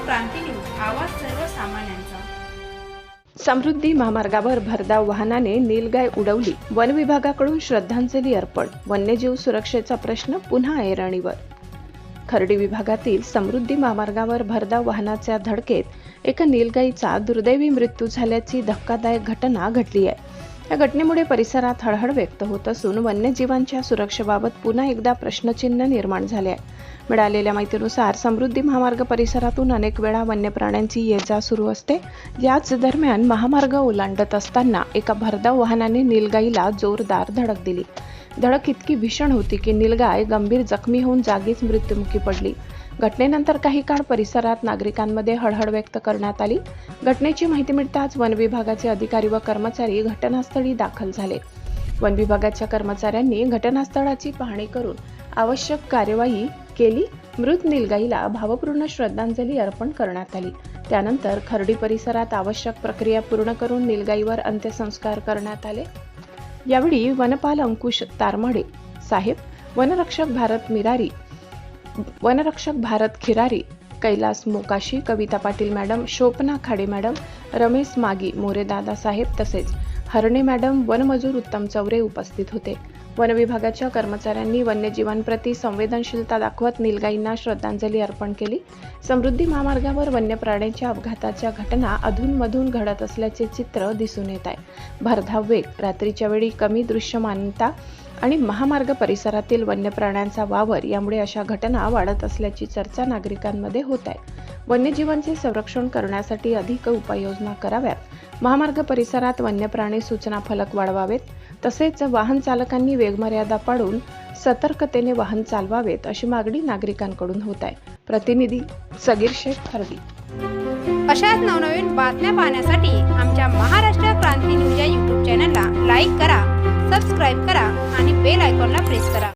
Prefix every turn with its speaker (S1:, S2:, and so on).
S1: क्रांती news, आवाज सर्वसामान्यांचा।
S2: समृद्धी महामार्गावर भरधाव वाहनाने नीलगाय उडवली, वन विभागाकडून श्रद्धांजली अर्पण। वन्यजीव सुरक्षेचा प्रश्न पुन्हा ऐरणीवर। खर्डी विभागातील समृद्धी महामार्गावर भरधाव वाहनाच्या धडकेत एका नीलगाईचा दुर्दैवी मृत्यू झाल्याची धक्कादायक घटना घडली आहे। या घटनेमुळे परिसरात हळहळ व्यक्त होत असून वन्यजीवांच्या सुरक्षेबाबत पुन्हा एकदा प्रश्नचिन्ह निर्माण झाले आहे। मिळालेल्या माहितीनुसार समृद्धी महामार्ग परिसरातून अनेक वेळा वन्य प्राण्यांची ये-जा सुरू असते। याच दरम्यान महामार्ग ओलांडत असताना एका भरधाव वाहनाने नीलगाईला जोरदार धडक दिली। धडक इतकी भीषण होती की नीलगाय गंभीर जखमी होऊन जागीच मृत्युमुखी पडली। घटनेनंतर काही काळ परिसरात नागरिकांमध्ये हळहळ व्यक्त करण्यात आली। घटनेची माहिती मिळताच वन विभागाचे अधिकारी व कर्मचारी घटनास्थळी दाखल झाले। वन विभागाच्या कर्मचाऱ्यांनी घटनास्थळाची पाहणी करून आवश्यक कार्यवाही केली। मृत नीलगाईला भावपूर्ण श्रद्धांजली अर्पण करण्यात आली। त्यानंतर खर्डी परिसरात आवश्यक प्रक्रिया पूर्ण करून नीलगाईवर अंत्यसंस्कार करण्यात आले। यावेळी वनपाल अंकुश तारमाडे साहेब, वनरक्षक भारत खिरारी, कैलास मोकाशी, कविता पाटील मॅडम, शोभना खाडे मॅडम, रमेश मागी, मोरेदादा साहेब तसेच हरणे मॅडम, वनमजूर उत्तम चौरे उपस्थित होते। वन विभागाच्या कर्मचाऱ्यांनी वन्यजीवांप्रती संवेदनशीलता दाखवत नीलगाईंना श्रद्धांजली अर्पण केली। समृद्धी महामार्गावर वन्य प्राण्यांच्या अपघाताच्या घटना अधूनमधून घडत असल्याचे चित्र दिसून येत आहे। भरधाव वेग, रात्रीच्या वेळी कमी दृश्यमानता आणि महामार्ग परिसरातील वन्य प्राण्यांचा वावर यामुळे अशा घटना वाढत असल्याची चर्चा नागरिकांमध्ये होत आहे। वन्यजीवांचे संरक्षण करण्यासाठी अधिक उपाययोजना कराव्यात। महामार्ग परिसरात वन्य प्राणी सूचना फलक वाढवावेत। तसेच वाहन चालकांनी वेगमर्यादा पाळून सतर्कतेने वाहन चालवावेत अशी मागणी नागरिकांकडून होत आहे। प्रतिनिधी सगीर शेख, खर्डी।
S1: अशाच नवनवीन बातम्या पाहण्यासाठी आमच्या महाराष्ट्र क्रांती न्यूज या YouTube चॅनलला लाईक करा, सबस्क्राईब करा आणि बेल आयकॉनला प्रेस करा।